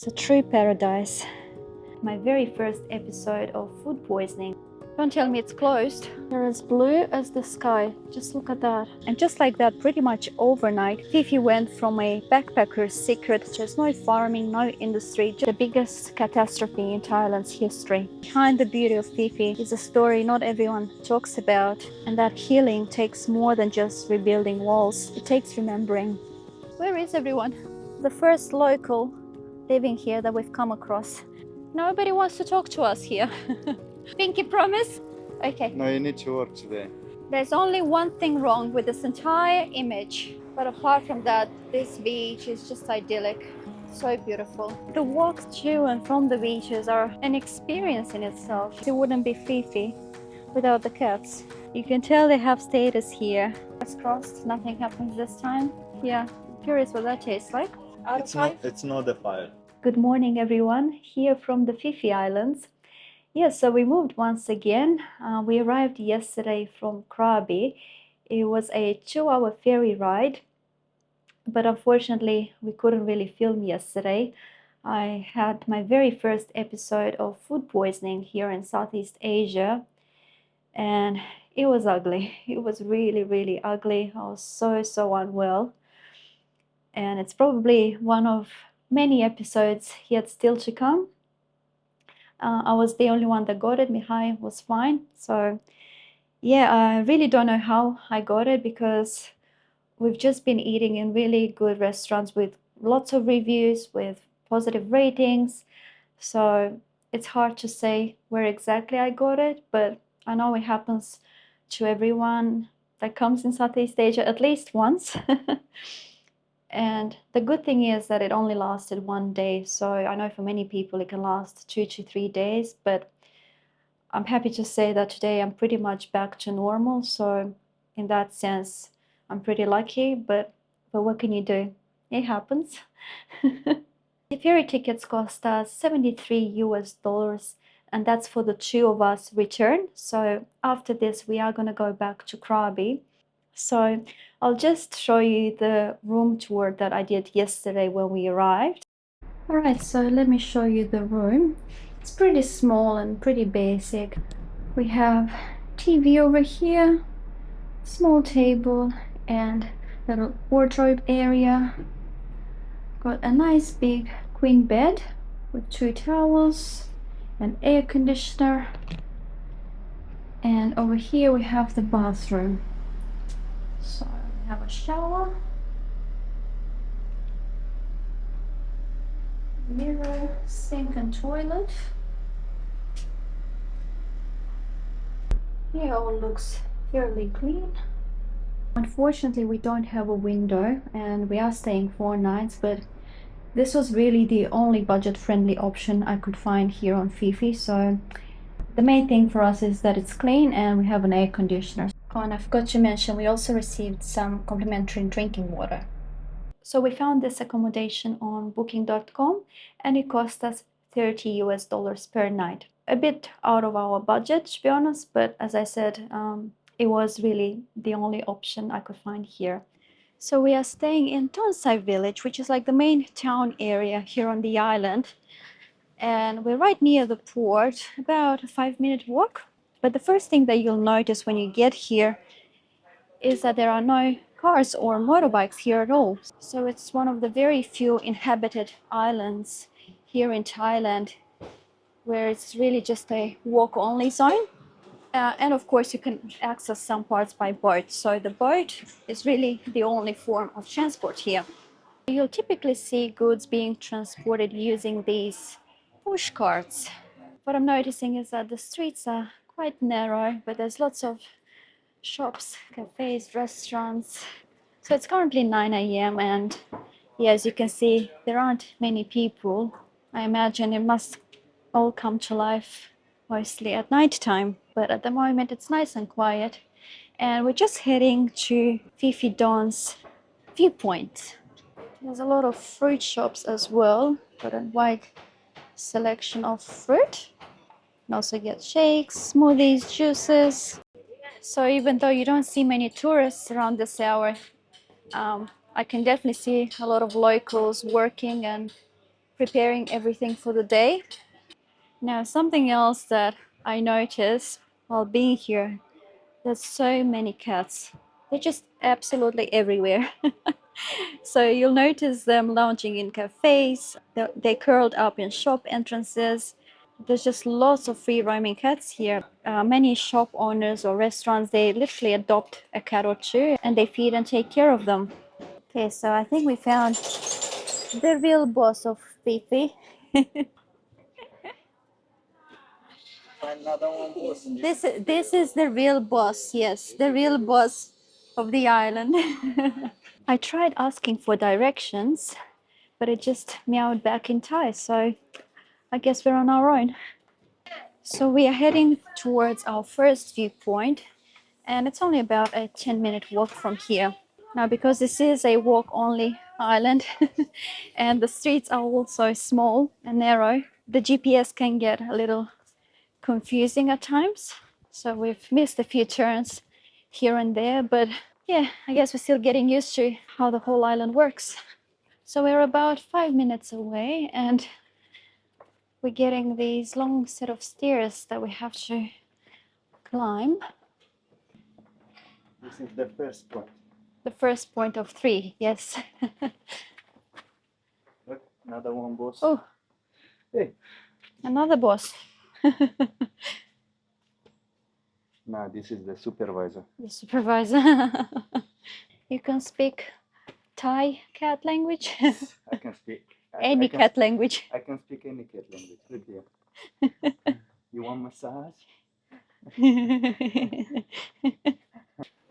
It's a true paradise. My very first episode of food poisoning. Don't tell me it's closed. They're as blue as the sky. Just look at that. And just like that, pretty much overnight, Phi Phi went from a backpacker's secret. There's no farming, no industry, just the biggest catastrophe in Thailand's history. Behind the beauty of Phi Phi is a story not everyone talks about, and that healing takes more than just rebuilding walls. It takes remembering. Where is everyone? The first local living here that we've come across. Nobody wants to talk to us here. Pinky promise? Okay. No, you need to work today. There's only one thing wrong with this entire image. But apart from that, this beach is just idyllic. So beautiful. The walks to and from the beaches are an experience in itself. It wouldn't be Phi Phi without the cats. You can tell they have status here. Fingers crossed, nothing happens this time. Yeah, curious what that tastes like. It's not a fire. Good morning, everyone, here from the Phi Phi Islands. Yes, so we moved once again. We arrived yesterday from Krabi. It was a 2-hour ferry ride, but unfortunately we couldn't really film yesterday. I had my very first episode of food poisoning here in Southeast Asia, and it was ugly. It was really, really ugly. I was so unwell, and it's probably one of many episodes yet still to come. I was the only one that got it. Mihai was fine. So yeah, I really don't know how I got it, because we've just been eating in really good restaurants with lots of reviews, with positive ratings. So it's hard to say where exactly I got it, but I know it happens to everyone that comes in Southeast Asia at least once. And the good thing is that it only lasted 1 day. So I know for many people it can last 2 to 3 days, but I'm happy to say that today I'm pretty much back to normal. So in that sense, I'm pretty lucky, but what can you do? It happens. The ferry tickets cost us $73, and that's for the 2 of us return. So after this, we are going to go back to Krabi. So I'll just show you the room tour that I did yesterday when we arrived. All right, so let me show you the room. It's pretty small and pretty basic. We have TV over here, small table, and little wardrobe area. Got a nice big queen bed with 2 towels, an air conditioner, and over here we have the bathroom. So we have a shower, mirror, sink and toilet. Here all looks fairly clean. Unfortunately, we don't have a window and we are staying 4 nights, but this was really the only budget-friendly option I could find here on Phi Phi. So the main thing for us is that it's clean and we have an air conditioner. Oh, and I forgot to mention, we also received some complimentary drinking water. So we found this accommodation on booking.com and it cost us $30 per night. A bit out of our budget, to be honest, but as I said, it was really the only option I could find here. So we are staying in Tonsai village, which is like the main town area here on the island. And we're right near the port, about a 5-minute walk. But the first thing that you'll notice when you get here is that there are no cars or motorbikes here at all. So it's one of the very few inhabited islands here in Thailand where it's really just a walk-only zone. And of course you can access some parts by boat. So the boat is really the only form of transport here. You'll typically see goods being transported using these push carts. What I'm noticing is that the streets are quite narrow, but there's lots of shops, cafes, restaurants. So it's currently 9 a.m. and yeah, as you can see, there aren't many people. I imagine it must all come to life mostly at night time, but at the moment it's nice and quiet. And we're just heading to Phi Phi Don's viewpoint. There's a lot of fruit shops as well, got a wide selection of fruit. You can also get shakes, smoothies, juices. So even though you don't see many tourists around this hour, I can definitely see a lot of locals working and preparing everything for the day. Now, something else that I noticed while being here, there's so many cats. They're just absolutely everywhere. So you'll notice them lounging in cafes, they curled up in shop entrances. There's just lots of free roaming cats here. Many shop owners or restaurants, they literally adopt a cat or two and they feed and take care of them. Okay, so I think we found the real boss of Phi Phi. Another one was This is the real boss, yes, the real boss of the island. I tried asking for directions, but it just meowed back in Thai, so I guess we're on our own. So we are heading towards our first viewpoint, and it's only about a 10-minute walk from here. Now, because this is a walk-only island and the streets are also small and narrow, the GPS can get a little confusing at times. So we've missed a few turns here and there, but yeah, I guess we're still getting used to how the whole island works. So we're about 5 minutes away and we're getting these long set of stairs that we have to climb. this is the first point. The first point of three, yes. Look, another one boss. Oh, Hey. another boss. Nah, this is the supervisor. The supervisor. You can speak Thai cat language? I can speak. Any cat language. I can speak any cat language. Look here. You want massage?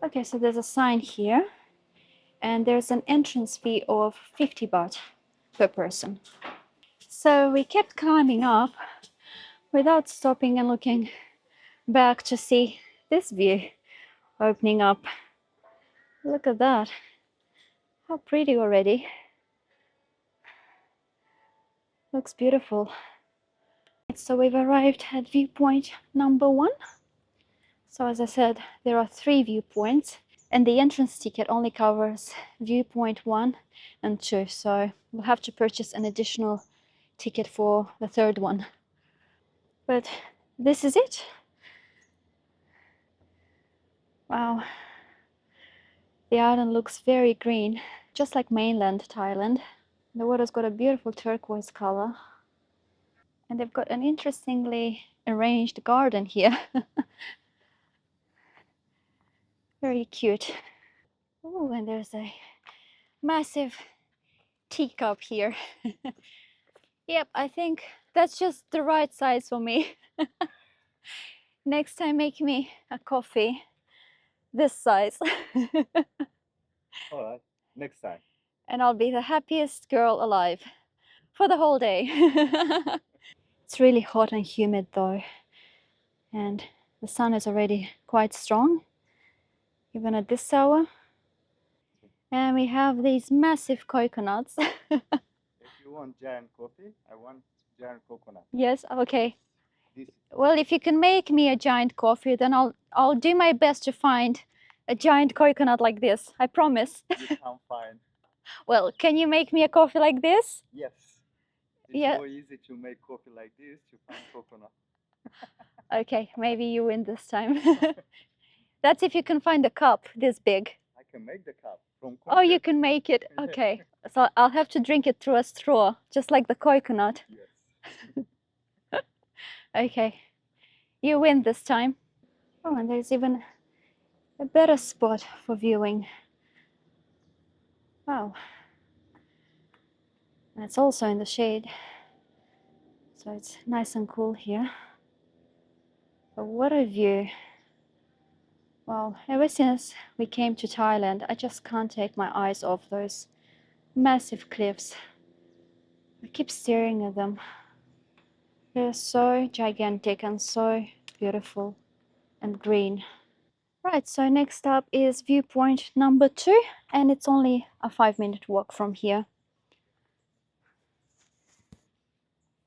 Okay, so there's a sign here, and there's an entrance fee of 50 baht per person. So we kept climbing up without stopping and looking back to see this view opening up. Look at that. How pretty already. Looks beautiful. So we've arrived at viewpoint number 1. So as I said, there are 3 viewpoints and the entrance ticket only covers viewpoint 1 and 2. So we'll have to purchase an additional ticket for the 3rd one. But this is it. Wow. The island looks very green, just like mainland Thailand. The water's got a beautiful turquoise color. And they've got an interestingly arranged garden here. Very cute. Oh, and there's a massive teacup here. Yep, I think that's just the right size for me. Next time, make me a coffee this size. All right. Next time. And I'll be the happiest girl alive for the whole day. It's really hot and humid though. And the sun is already quite strong, even at this hour. And we have these massive coconuts. If you want giant coffee, I want giant coconut. Yes, okay. This. Well, if you can make me a giant coffee, then I'll do my best to find a giant coconut like this. I promise. You can't find. Well, can you make me a coffee like this? Yes. It's Yeah. more easy to make coffee like this to find coconut. Okay, maybe you win this time. That's if you can find a cup this big. I can make the cup from coconut. Oh, you can make it. Okay. So I'll have to drink it through a straw, just like the coconut. Yes. Okay. You win this time. Oh, and there's even a better spot for viewing. Wow. And it's also in the shade. So it's nice and cool here. But what a view. Well, ever since we came to Thailand, I just can't take my eyes off those massive cliffs. I keep staring at them. They're so gigantic and so beautiful and green. Right, so next up is viewpoint number 2, and it's only a 5-minute walk from here.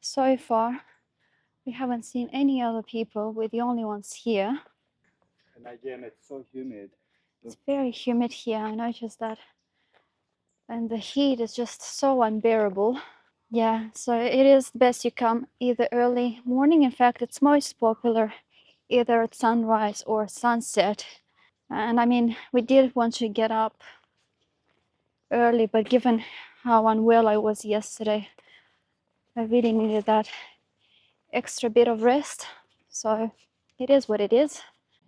So far, we haven't seen any other people. We're the only ones here. And again, it's so humid. It's very humid here, I noticed that. And the heat is just so unbearable. Yeah, so it is best you come either early morning. In fact, it's most popular either at sunrise or sunset. And I mean, we did want to get up early, but given how unwell I was yesterday, I really needed that extra bit of rest. So it is what it is.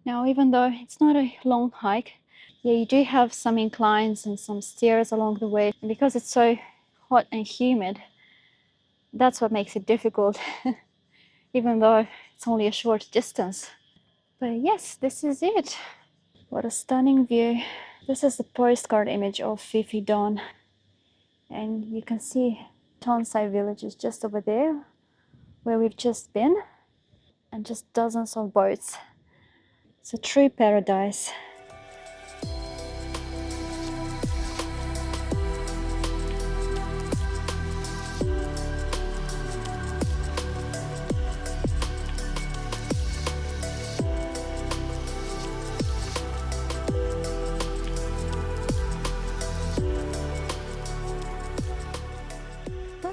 Now, even though it's not a long hike, yeah, you do have some inclines and some stairs along the way. And because it's so hot and humid, that's what makes it difficult, even though it's only a short distance. But yes, this is it. What a stunning view. This is the postcard image of Phi Phi Don. And you can see Tonsai village is just over there where we've just been, and just dozens of boats. It's a true paradise.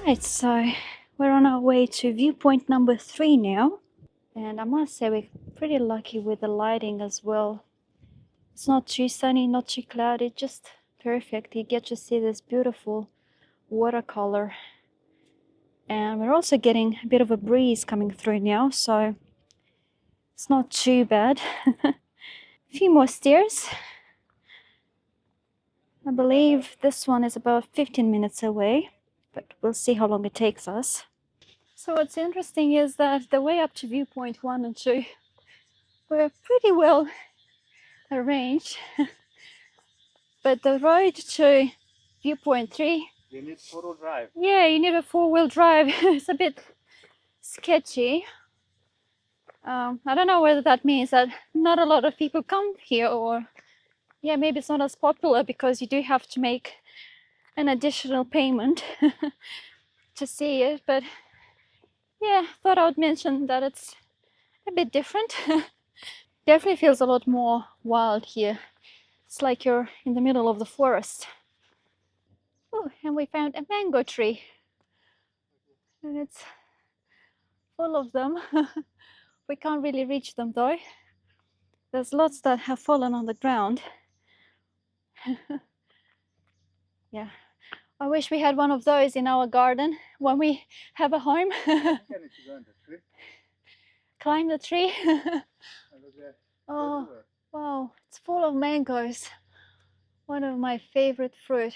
Right, so we're on our way to viewpoint number 3 now. And I must say we're pretty lucky with the lighting as well. It's not too sunny, not too cloudy, just perfect. You get to see this beautiful watercolor. And we're also getting a bit of a breeze coming through now, so it's not too bad. A few more stairs. I believe this one is about 15 minutes away, but we'll see how long it takes us. So what's interesting is that the way up to viewpoint 1 and 2 were pretty well arranged, but the road to viewpoint 3, You need total drive. yeah, you need a 4-wheel drive. It's a bit sketchy. I don't know whether that means that not a lot of people come here, or yeah, maybe it's not as popular because you do have to make an additional payment to see it. But yeah, thought I would mention that it's a bit different. Definitely feels a lot more wild here. It's like you're in the middle of the forest. Oh, and we found a mango tree, and it's full of them. We can't really reach them though. There's lots that have fallen on the ground. Yeah, I wish we had one of those in our garden when we have a home. Climb the tree. Oh, wow, it's full of mangoes. One of my favorite fruit.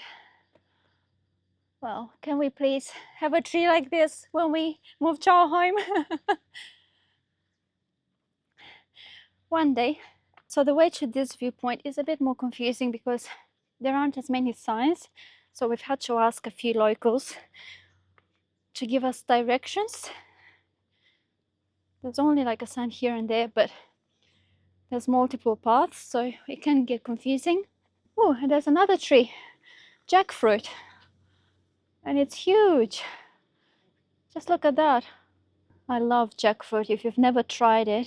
Well, can we please have a tree like this when we move to our home? One day. So the way to this viewpoint is a bit more confusing because there aren't as many signs. So we've had to ask a few locals to give us directions. There's only like a sign here and there, but there's multiple paths, so it can get confusing. Oh, and there's another tree, jackfruit, and it's huge. Just look at that. I love jackfruit. If you've never tried it,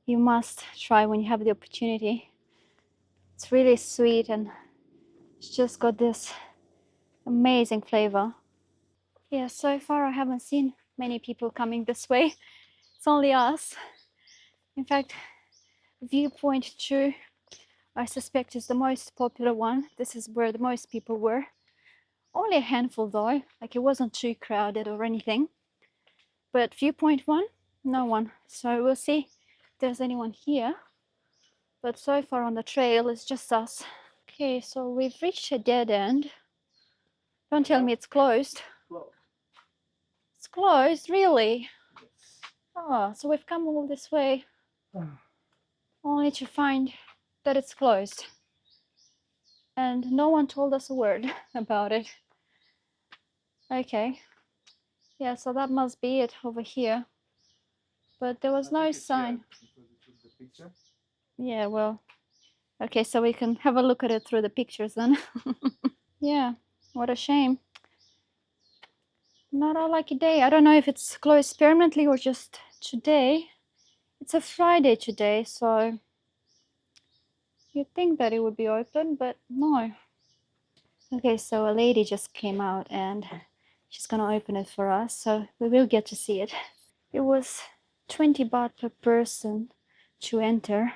you must try when you have the opportunity. It's really sweet and it's just got this amazing flavor. Yeah, so far I haven't seen many people coming this way. It's only us. In fact, viewpoint 2, I suspect, is the most popular one. This is where the most people were. Only a handful though, like it wasn't too crowded or anything. But viewpoint 1, no one. So we'll see if there's anyone here. But so far on the trail, it's just us. Okay, so we've reached a dead end. Don't tell me it's closed. It's closed, really? Oh, so we've come all this way only to find that it's closed. And no one told us a word about it. Okay. Yeah, so that must be it over here. But there was no sign. Yeah, well, okay, so we can have a look at it through the pictures then. Yeah, what a shame. Not a lucky day. I don't know if it's closed permanently or just today. It's a Friday today, so you'd think that it would be open, but no. Okay, so a lady just came out and She's gonna open it for us, so we will get to see it. It was 20 baht per person to enter,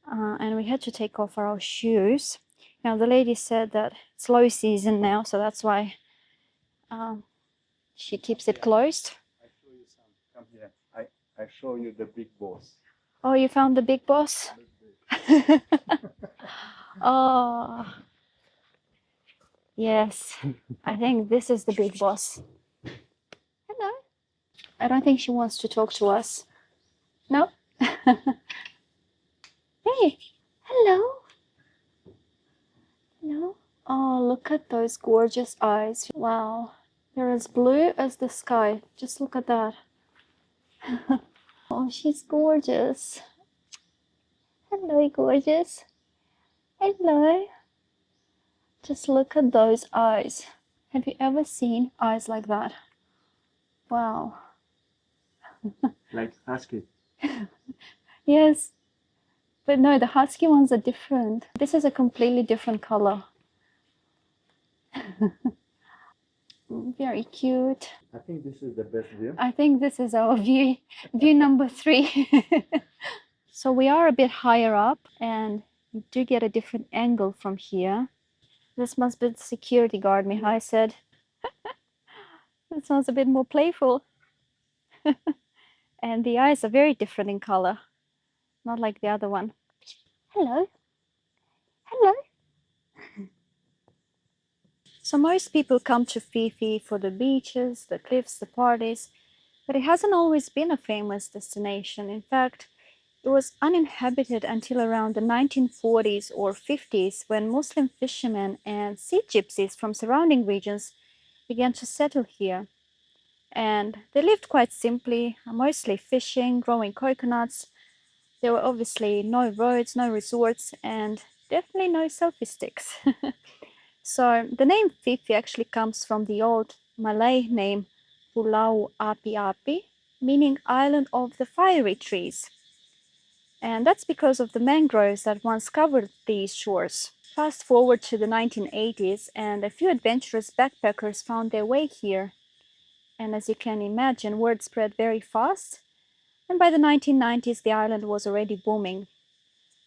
and we had to take off our shoes. Now the lady said that it's low season now, so that's why she keeps it closed. I show you some. Come here. I show you the big boss. Oh, you found the big boss? Oh, yes. I think this is the big boss. Hello. I don't think she wants to talk to us. No? Hey, hello. Hello. Oh, look at those gorgeous eyes. Wow. They're as blue as the sky. Just look at that. Oh, she's gorgeous. Hello, gorgeous. Hello. Just look at those eyes. Have you ever seen eyes like that? Wow. Like husky. Yes. But no, the husky ones are different. This is a completely different color. Very cute. I think this is the best view. I think this is our view number 3. So we are a bit higher up and you do get a different angle from here. This must be the security guard, Mihai said. That sounds a bit more playful. And the eyes are very different in color, not like the other one. Hello. Hello. So most people come to Phi Phi for the beaches, the cliffs, the parties, but it hasn't always been a famous destination. In fact, it was uninhabited until around the 1940s or 50s when Muslim fishermen and sea gypsies from surrounding regions began to settle here. And they lived quite simply, mostly fishing, growing coconuts. There were obviously no roads, no resorts, and definitely no selfie sticks. So the name Phi Phi actually comes from the old Malay name Pulau Api Api, meaning island of the fiery trees. And that's because of the mangroves that once covered these shores. Fast forward to the 1980s, and a few adventurous backpackers found their way here. And as you can imagine, word spread very fast. And by the 1990s, the island was already booming.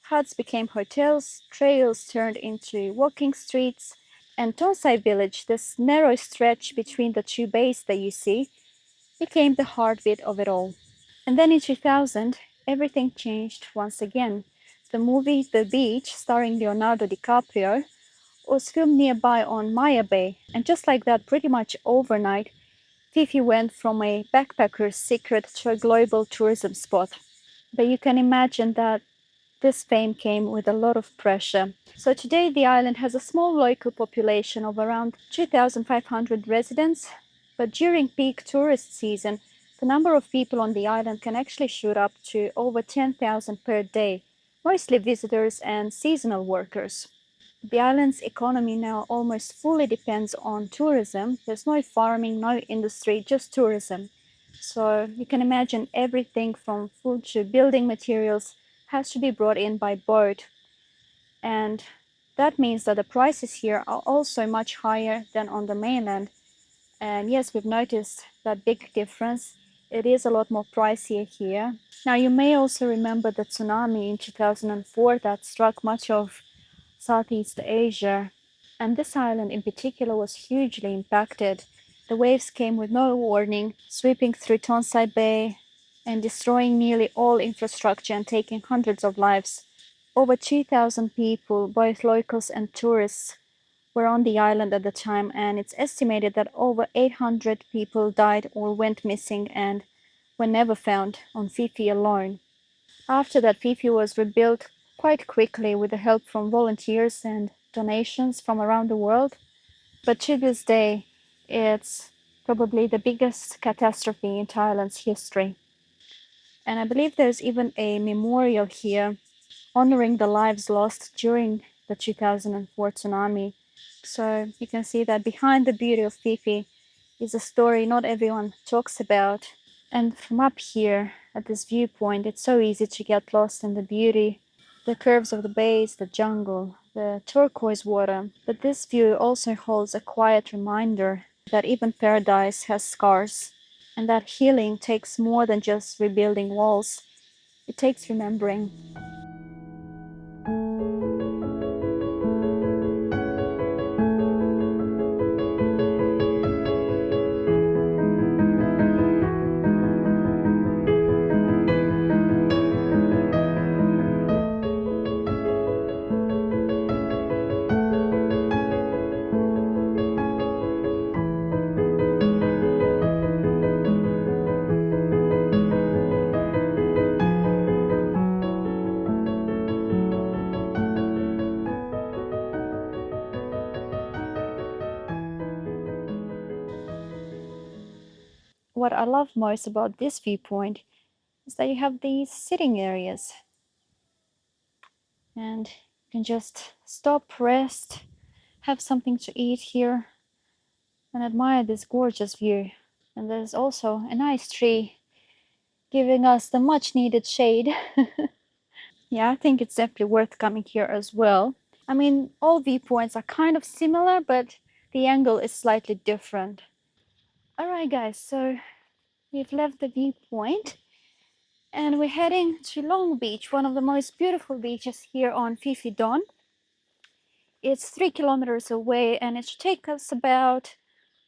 Huts became hotels, trails turned into walking streets, and Tonsai village, this narrow stretch between the two bays that you see, became the heartbeat of it all. And then in 2000, everything changed once again. The movie The Beach, starring Leonardo DiCaprio, was filmed nearby on Maya Bay, and just like that, pretty much overnight, Phi Phi went from a backpacker's secret to a global tourism spot. But you can imagine that this fame came with a lot of pressure. So today the island has a small local population of around 2,500 residents, but during peak tourist season, the number of people on the island can actually shoot up to over 10,000 per day, mostly visitors and seasonal workers. The island's economy now almost fully depends on tourism. There's no farming, no industry, just tourism. So you can imagine everything from food to building materials has to be brought in by boat. And that means that the prices here are also much higher than on the mainland. And yes, we've noticed that big difference. It is a lot more pricier here. Now, you may also remember the tsunami in 2004 that struck much of Southeast Asia. And this island in particular was hugely impacted. The waves came with no warning, sweeping through Tonsai Bay and destroying nearly all infrastructure and taking hundreds of lives. Over 2,000 people, both locals and tourists, were on the island at the time, and it's estimated that over 800 people died or went missing and were never found on Phi Phi alone. After that, Phi Phi was rebuilt quite quickly with the help from volunteers and donations from around the world. But to this day, it's probably the biggest catastrophe in Thailand's history. And I believe there's even a memorial here honoring the lives lost during the 2004 tsunami. So you can see that behind the beauty of Phi Phi is a story not everyone talks about. And from up here at this viewpoint, it's so easy to get lost in the beauty, the curves of the bays, the jungle, the turquoise water. But this view also holds a quiet reminder that even paradise has scars, and that healing takes more than just rebuilding walls. It takes remembering. What I love most about this viewpoint is that you have these sitting areas, and you can just stop, rest, have something to eat here, and admire this gorgeous view. And there's also a nice tree giving us the much needed shade. Yeah, I think it's definitely worth coming here as well. I mean, all viewpoints are kind of similar, but the angle is slightly different. All right, guys, so we've left the viewpoint and we're heading to Long Beach, one of the most beautiful beaches here on Phi Phi Don. It's 3 kilometers away and it should take us about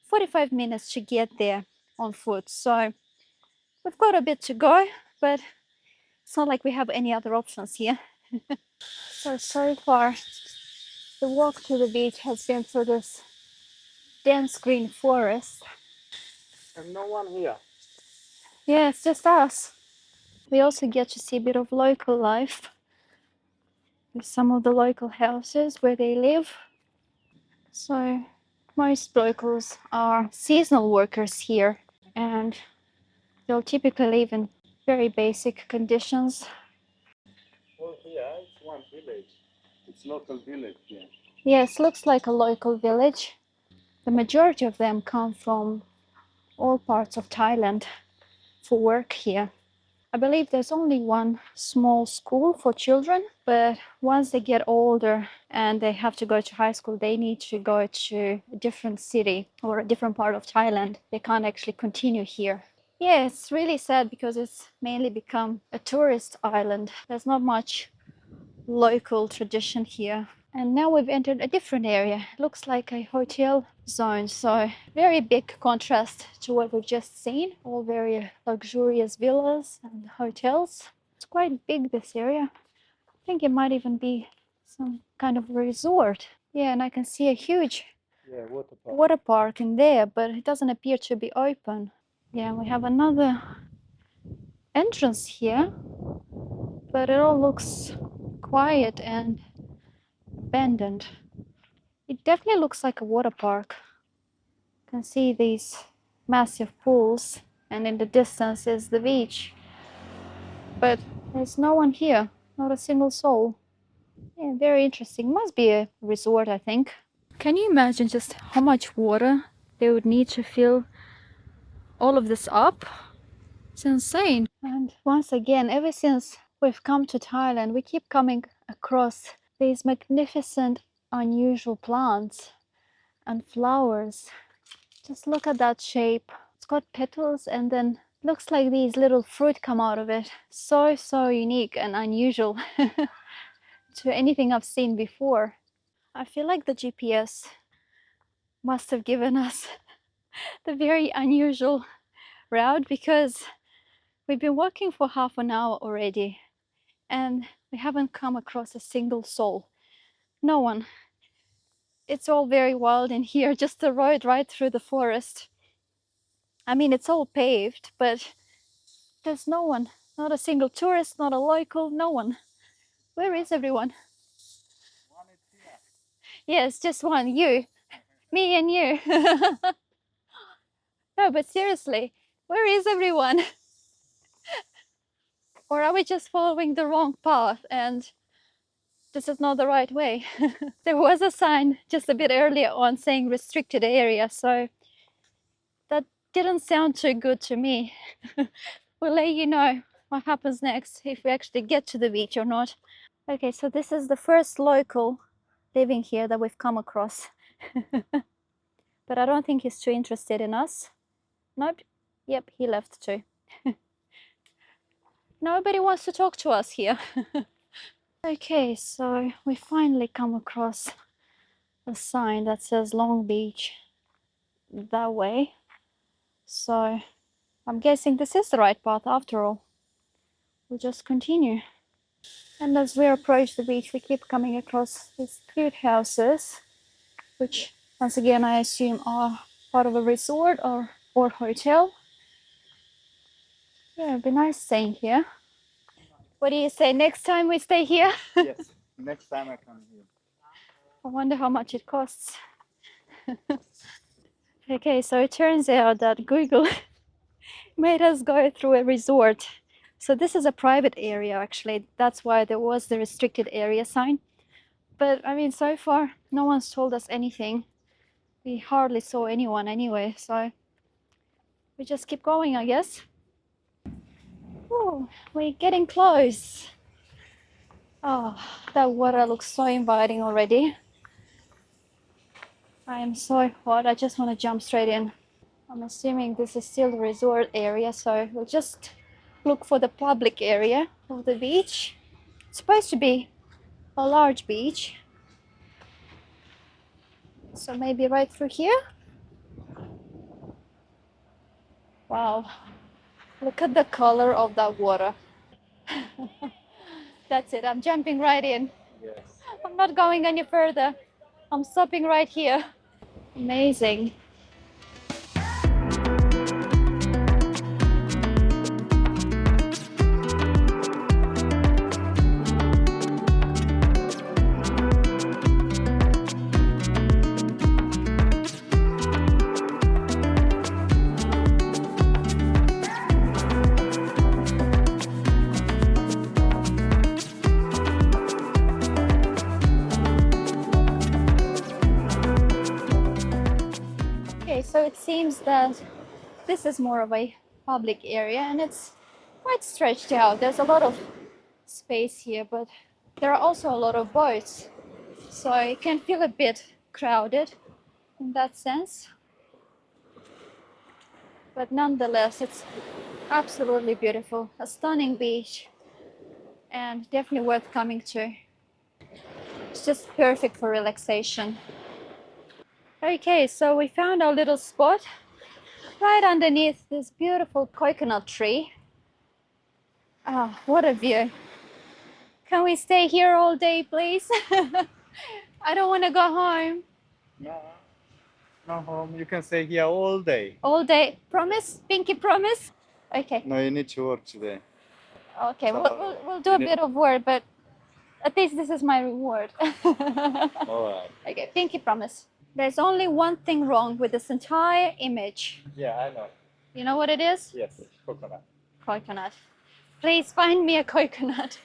45 minutes to get there on foot. So we've got a bit to go, but it's not like we have any other options here. So far, the walk to the beach has been through this dense green forest. And no one here. Yeah, it's just us. We also get to see a bit of local life with some of the local houses where they live. So most locals are seasonal workers here, and they'll typically live in very basic conditions. Well, yeah, it's one village. It's local village, yeah. Yes, looks like a local village. The majority of them come from all parts of Thailand for work here. I believe there's only one small school for children, but once they get older and they have to go to high school, they need to go to a different city or a different part of Thailand. They can't actually continue here. Yeah, it's really sad because it's mainly become a tourist island. There's not much local tradition here. And now we've entered a different area. It looks like a hotel zone, so very big contrast to what we've just seen. All very luxurious villas and hotels. It's quite big, this area. I think it might even be some kind of resort. Yeah, and I can see a huge water park in there, but it doesn't appear to be open. Yeah, we have another entrance here, but it all looks quiet and abandoned. It definitely looks like a water park. You can see these massive pools, and in the distance is the beach. But there's no one here, not a single soul. Yeah, very interesting. Must be a resort, I think. Can you imagine just how much water they would need to fill all of this up? It's insane. And once again, ever since we've come to Thailand, we keep coming across these magnificent, unusual plants and flowers. Just look at that shape. It's got petals and then looks like these little fruit come out of it. So unique and unusual to anything I've seen before. I feel like the GPS must have given us the very unusual route because we've been walking for half an hour already and we haven't come across a single soul. No one. It's all very wild in here, just the road right through the forest. I mean, it's all paved, but there's no one. Not a single tourist, not a local, no one. Where is everyone? One is here. Yes, just one. You. Me and you. No, but seriously, where is everyone? Or are we just following the wrong path and this is not the right way? There was a sign just a bit earlier on saying restricted area, so that didn't sound too good to me. We'll let you know what happens next, if we actually get to the beach or not. Okay, so this is the first local living here that we've come across. but I don't think he's too interested in us. Nope. Yep, he left too. Nobody wants to talk to us here. Okay, so we finally come across a sign that says Long Beach that way. So I'm guessing this is the right path after all. We'll just continue. And as we approach the beach, we keep coming across these cute houses, which once again I assume are part of a resort or hotel. Yeah, it'd be nice staying here. What do you say, next time we stay here? Yes, next time I come here. I wonder how much it costs. Okay, so it turns out that Google made us go through a resort. So this is a private area, actually. That's why there was the restricted area sign. But I mean, so far, no one's told us anything. We hardly saw anyone anyway, so we just keep going, I guess. Oh, we're getting close. Oh, that water looks so inviting already. I am so hot, I just want to jump straight in. I'm assuming this is still the resort area, so we'll just look for the public area of the beach. It's supposed to be a large beach, so maybe right through here. Wow, look at the color of that water. That's it, I'm jumping right in. Yes. I'm not going any further. I'm stopping right here. Amazing. Okay, so it seems that this is more of a public area and it's quite stretched out. There's a lot of space here, but there are also a lot of boats. So it can feel a bit crowded in that sense. But nonetheless, it's absolutely beautiful. A stunning beach and definitely worth coming to. It's just perfect for relaxation. Okay, so we found our little spot right underneath this beautiful coconut tree. Ah, what a view. Can we stay here all day, please? I don't want to go home. No, no home. You can stay here all day. All day. Promise? Pinky promise? Okay. No, you need to work today. Okay, So, we'll do a bit of work, but at least this is my reward. All right. Okay, pinky promise. There's only one thing wrong with this entire image. Yeah, I know. You know what it is? Yes, coconut. Coconut. Please find me a coconut.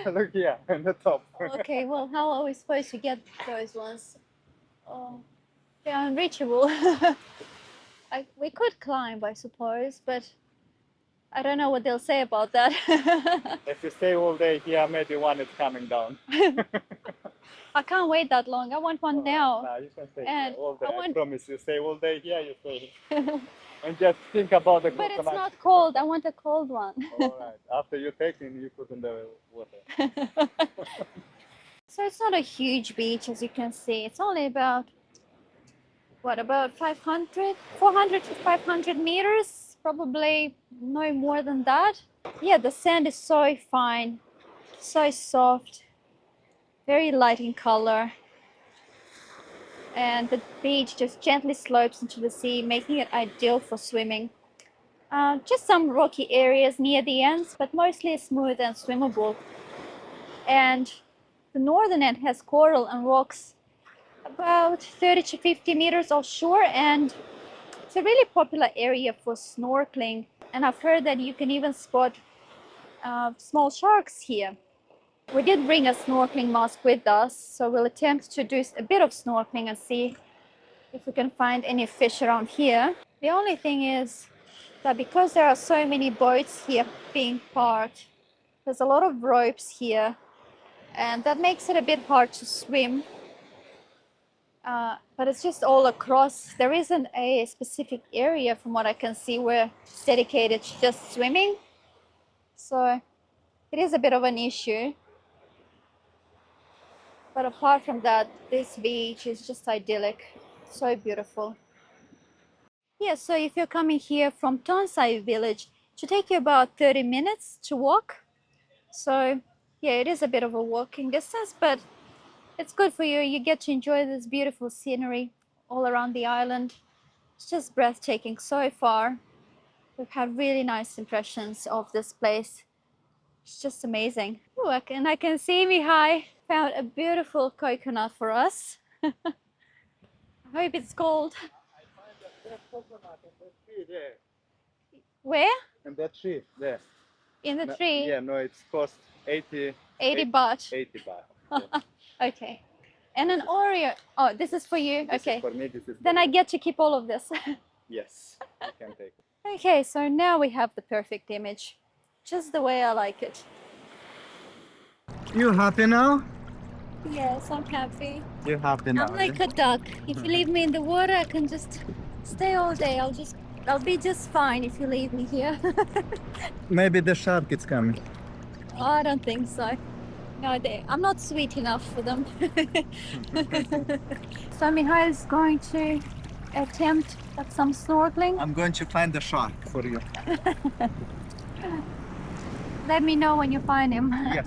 Look here, on the top. Okay, well, how are we supposed to get those ones? Oh, they're unreachable. We could climb, I suppose, but I don't know what they'll say about that. If you stay all day here, maybe one is coming down. I can't wait that long. I want one now. No, you can stay And here all day. I I promise you, stay all day here, you stay. And just think about the But coconut. it's not cold. I want a cold one. All right. After you take it, you put in the water. So it's not a huge beach, as you can see. It's only about, what, about 500, 400 to 500 meters? Probably no more than that. Yeah, the sand is so fine, so soft, very light in color. And the beach just gently slopes into the sea, making it ideal for swimming. Just some rocky areas near the ends, but mostly smooth and swimmable. And the northern end has coral and rocks about 30 to 50 meters offshore, and it's a really popular area for snorkeling. And I've heard that you can even spot small sharks here. We did bring a snorkeling mask with us, so we'll attempt to do a bit of snorkeling and see if we can find any fish around here. The only thing is that because there are so many boats here being parked, there's a lot of ropes here, and that makes it a bit hard to swim. but it's just all across. There isn't a specific area from what I can see where it's dedicated to just swimming. So it is a bit of an issue. But apart from that, this beach is just idyllic. So beautiful. Yeah, so if you're coming here from Tonsai village, it should take you about 30 minutes to walk. So yeah, it is a bit of a walking distance, but it's good for you. You get to enjoy this beautiful scenery all around the island. It's just breathtaking so far. We've had really nice impressions of this place. It's just amazing. Ooh, I can see Mihai found a beautiful coconut for us. I hope it's cold. I find that coconut in the tree there. Where? In that tree there. In the No, tree? yeah, no, it's cost 80 baht. 80 baht. Yeah. Okay. And an Oreo. Oh, this is for you. This Okay. is for me, this is for Then I you. get to keep all of this. Yes, you can take it. Okay, so now we have the perfect image. Just the way I like it. You happy now? Yes, I'm happy. You happy now? I'm like a duck. If you leave me in the water, I can just stay all day. I'll be just fine if you leave me here. Maybe the shark is coming. Oh, I don't think so. No, I'm not sweet enough for them. So Mihai is going to attempt at some snorkeling. I'm going to find the shark for you. Let me know when you find him. Yes.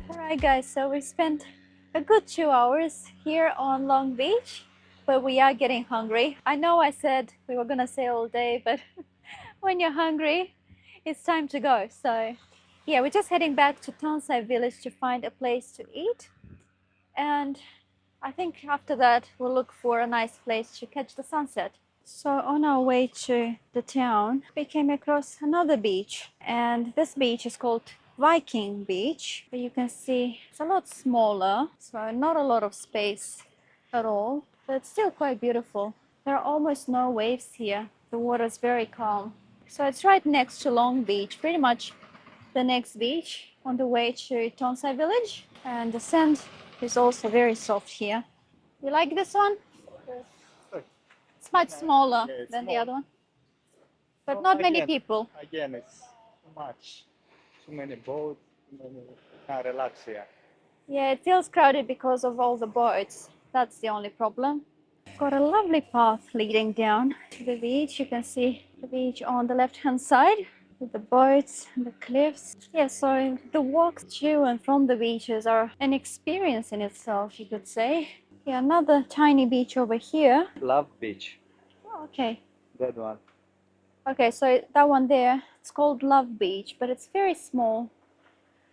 Alright guys, so we spent a good 2 hours here on Long Beach, but we are getting hungry. I know I said we were gonna stay all day, but when you're hungry, it's time to go. So yeah, we're just heading back to Tonsai village to find a place to eat. And I think after that, we'll look for a nice place to catch the sunset. So on our way to the town, we came across another beach, and this beach is called Viking Beach. But you can see it's a lot smaller, so not a lot of space at all, but it's still quite beautiful. There are almost no waves here. The water is very calm. So it's right next to Long Beach, pretty much the next beach on the way to Tonsai village. And the sand is also very soft here. You like this one? It's much smaller Yeah, it's than the small. other one, but Well, not many again- people. Again, it's too much. Too many boats, too many. Can't relax here. Yeah, it feels crowded because of all the boats. That's the only problem. Got a lovely path leading down to the beach. You can see the beach on the left-hand side with the boats and the cliffs. Yeah, so the walks to and from the beaches are an experience in itself, you could say. Yeah, another tiny beach over here. Love Beach. Oh, okay. That one. Okay, so that one there, it's called Love Beach, but it's very small.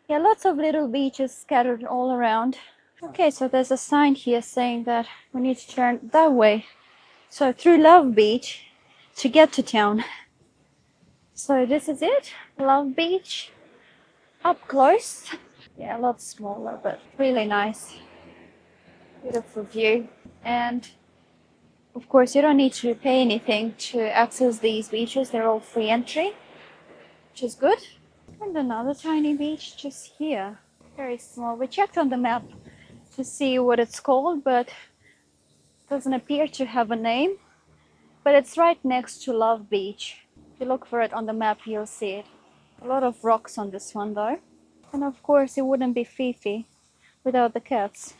Yeah, lots of little beaches scattered all around. Okay, so there's a sign here saying that we need to turn that way. So through Love Beach to get to town. So this is it, Love Beach, up close. Yeah, a lot smaller, but really nice. Beautiful view. And of course, you don't need to pay anything to access these beaches. They're all free entry, which is good. And another tiny beach just here, very small. We checked on the map to see what it's called, but it doesn't appear to have a name. But it's right next to Love Beach. If you look for it on the map, you'll see it. A lot of rocks on this one though. And of course, it wouldn't be Phi Phi without the cats.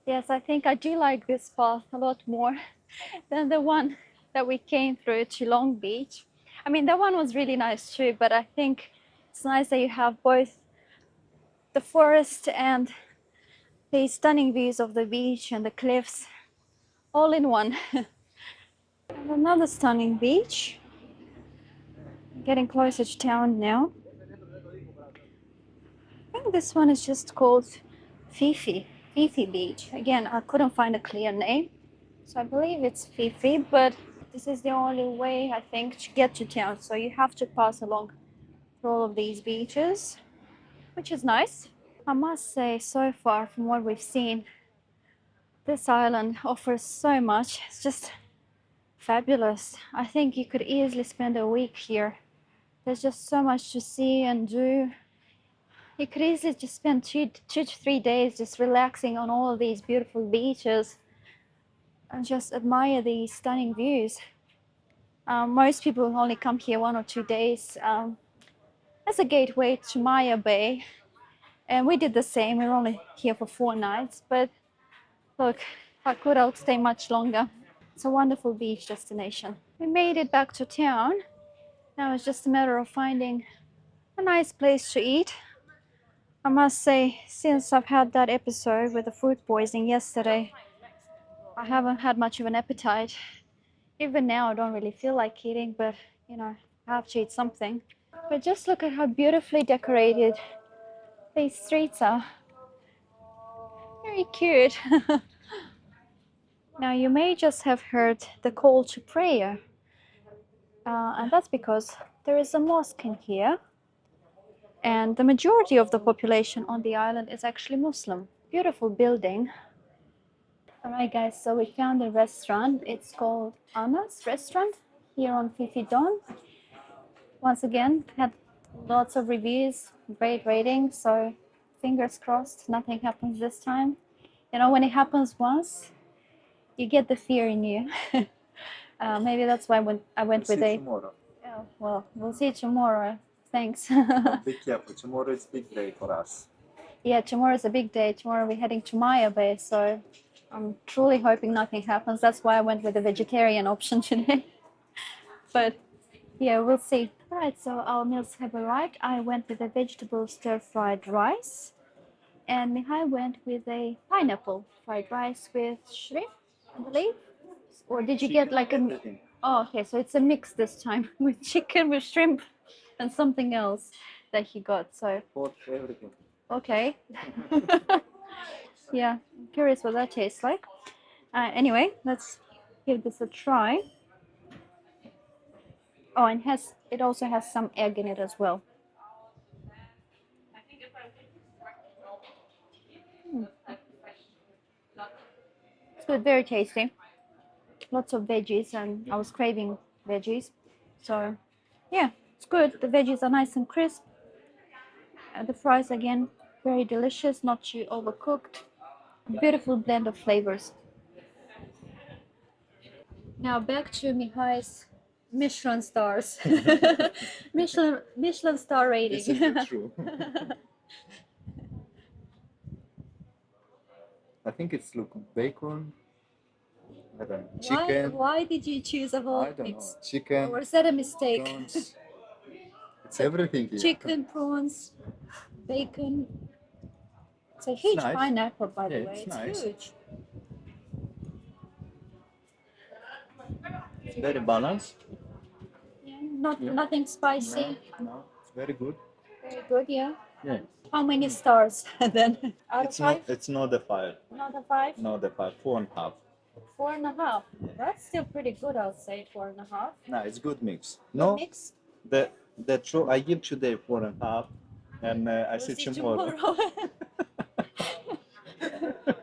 Yes, I think I do like this path a lot more than the one that we came through to Long Beach. I mean, that one was really nice too, but I think it's nice that you have both the forest and the stunning views of the beach and the cliffs all in one. And another stunning beach. getting closer to town now. I think this one is just called Phi Phi Beach. Again, I couldn't find a clear name, so I believe it's Phi Phi, but this is the only way, I think, to get to town. So you have to pass along through all of these beaches, which is nice. I must say, so far from what we've seen, this island offers so much. It's just fabulous. I think you could easily spend a week here. There's just so much to see and do. You could easily just spend two to 3 days just relaxing on all of these beautiful beaches and just admire these stunning views. Most people only come here 1 or 2 days as a gateway to Maya Bay, and we did the same. We were only here for 4 nights, but look, if I could, I'll stay much longer. It's a wonderful beach destination. We made it back to town. Now it's just a matter of finding a nice place to eat. I must say, since I've had that episode with the food poisoning yesterday, I haven't had much of an appetite. Even now, I don't really feel like eating, but you know, I have to eat something. But just look at how beautifully decorated these streets are. Very cute. Now, you may just have heard the call to prayer, and that's because there is a mosque in here, and the majority of the population on the island is actually Muslim. Beautiful building. All right, guys, so we found a restaurant. It's called Anna's Restaurant here on Phi Phi Don. Once again, had lots of reviews, great ratings, so fingers crossed nothing happens this time. You know, when it happens once, you get the fear in you. Maybe that's why I went We'll with see a. tomorrow. Oh, well, we'll see tomorrow. Thanks. Be careful. Tomorrow is big day for us. Yeah, tomorrow is a big day. Tomorrow we're heading to Maya Bay, so I'm truly hoping nothing happens. That's why I went with the vegetarian option today. But yeah, we'll see. All right, so our meals have arrived. I went with a vegetable stir-fried rice, and Mihai went with a pineapple fried rice with shrimp, I believe. Or did you get like a? Everything. Oh, okay, so it's a mix this time with chicken, with shrimp, and something else that he got. So Pork, everything. okay. Yeah, I'm curious what that tastes like. Anyway, let's give this a try. Oh, and it also has some egg in it as well. It's good, very tasty. Lots of veggies, and I was craving veggies. So, yeah, it's good. The veggies are nice and crisp. The fries, again, very delicious, not too overcooked. Beautiful blend of flavors. Now back to Mihai's Michelin stars. Michelin star rating. This is the true. I think it's look bacon. I don't know. Chicken. Why did you choose of all I don't know. things? Chicken. Or was that a mistake? Prawns. It's everything here. Chicken, prawns, bacon. It's a huge nice. pineapple, by the Yeah, way. it's It's nice. huge. Very balanced. Yeah, Yeah. nothing spicy. No, it's very good. Very good, yeah. Yeah. How many stars then? Out of five? It's not the 5. Not a 5? Not the 5. 4.5. 4.5. That's still pretty good, I'll say 4.5. No, it's good mix. Good No, mix. the true. I give today 4.5, and I We'll see see tomorrow.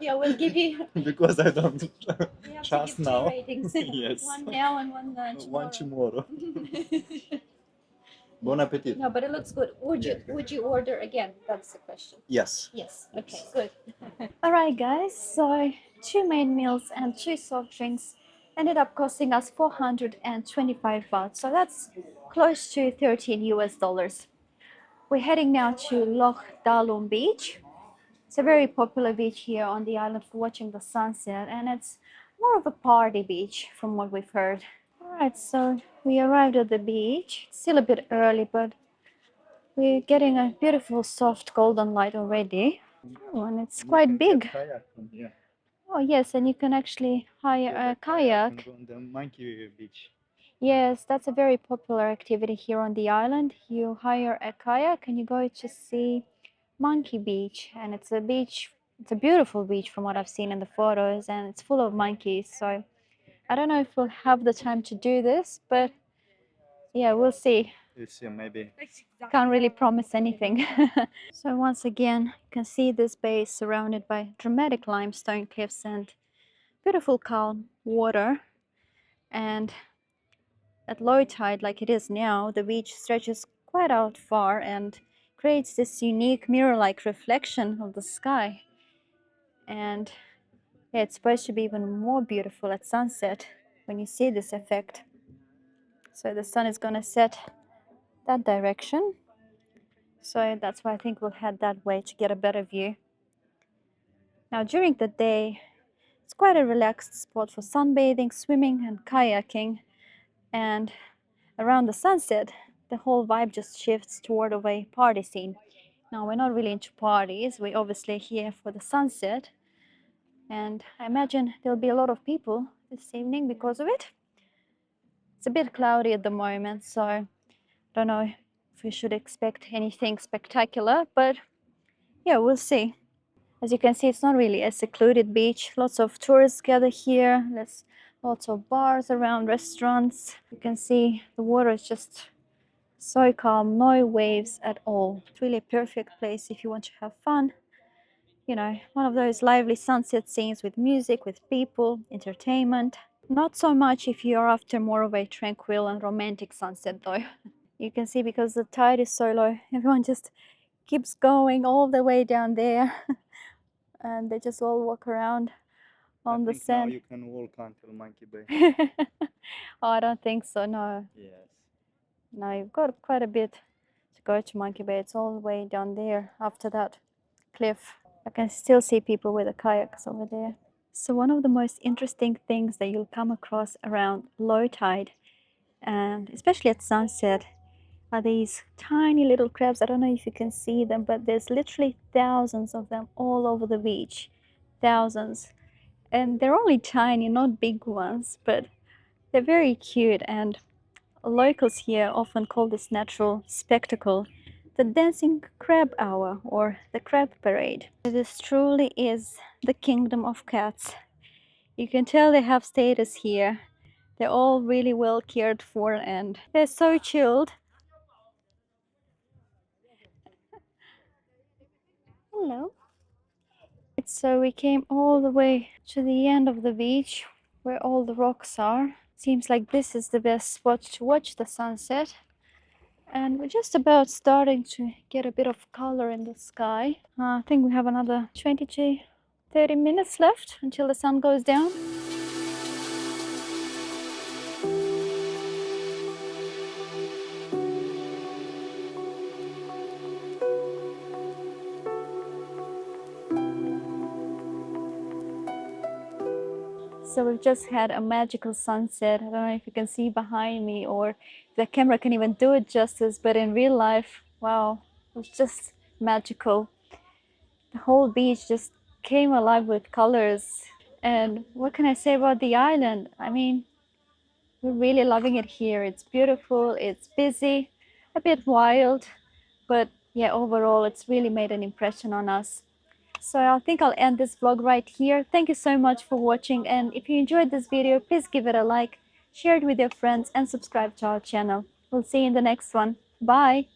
Yeah, we'll give you. Because I don't You have to trust give now. 2 ratings. Yes. One now and one tomorrow. One tomorrow. Bon appetit. No, but it looks good. Would you order again? That's the question. Yes. Yes. Okay, good. All right, guys. So 2 main meals and 2 soft drinks ended up costing us 425 baht. So that's close to 13 US dollars. We're heading now to Loch Dalum Beach. It's a very popular beach here on the island for watching the sunset, and it's more of a party beach from what we've heard. All right, so we arrived at the beach. It's still a bit early, but we're getting a beautiful soft golden light already. Oh, and it's quite big. Kayak from here. Oh, yes, and you can actually hire a kayak. On the monkey beach. Yes, that's a very popular activity here on the island. You hire a kayak and you go to see Monkey Beach, and it's a beach. It's a beautiful beach from what I've seen in the photos, and it's full of monkeys. So I don't know if we'll have the time to do this, but yeah, we'll see. You see, maybe. Can't really promise anything. So once again, you can see this bay is surrounded by dramatic limestone cliffs and beautiful calm water. And at low tide, like it is now, the beach stretches quite out far and creates this unique mirror-like reflection of the sky. And yeah, it's supposed to be even more beautiful at sunset when you see this effect. So the sun is gonna set that direction. So that's why I think we'll head that way to get a better view. Now during the day, it's quite a relaxed spot for sunbathing, swimming and kayaking. And around the sunset, the whole vibe just shifts toward a party scene. Now we're not really into parties, we're obviously here for the sunset. And I imagine there'll be a lot of people this evening because of it. It's a bit cloudy at the moment, so I don't know if we should expect anything spectacular, but yeah, we'll see. As you can see, it's not really a secluded beach. Lots of tourists gather here. There's lots of bars around, restaurants. You can see the water is just so calm, no waves at all. It's really a perfect place if you want to have fun. You know, one of those lively sunset scenes with music, with people, entertainment. Not so much if you're after more of a tranquil and romantic sunset though. You can see because the tide is so low, everyone just keeps going all the way down there and they just all walk around on the Now sand. you can walk until Monkey Bay. Oh, I don't think so, no. Yes. No, you've got quite a bit to go to Monkey Bay. It's all the way down there after that cliff. I can still see people with the kayaks over there. So one of the most interesting things that you'll come across around low tide, and especially at sunset, are these tiny little crabs. I don't know if you can see them, but there's literally thousands of them all over the beach. Thousands. And they're only tiny, not big ones, but they're very cute. And locals here often call this natural spectacle the dancing crab hour or the crab parade. This truly is the kingdom of cats. You can tell they have status here. They're all really well cared for and they're so chilled. Hello. So we came all the way to the end of the beach where all the rocks are. Seems like this is the best spot to watch the sunset. And we're just about starting to get a bit of color in the sky. I think we have another 20 to 30 minutes left until the sun goes down. So we've just had a magical sunset. I don't know if you can see behind me or the camera can even do it justice, but in real life, wow, it was just magical. The whole beach just came alive with colors. And what can I say about the island? I mean, we're really loving it here. It's beautiful, it's busy, a bit wild, but yeah, overall, it's really made an impression on us. So I think I'll end this vlog right here. Thank you so much for watching, and if you enjoyed this video, please give it a like, share it with your friends and subscribe to our channel. We'll see you in the next one. Bye!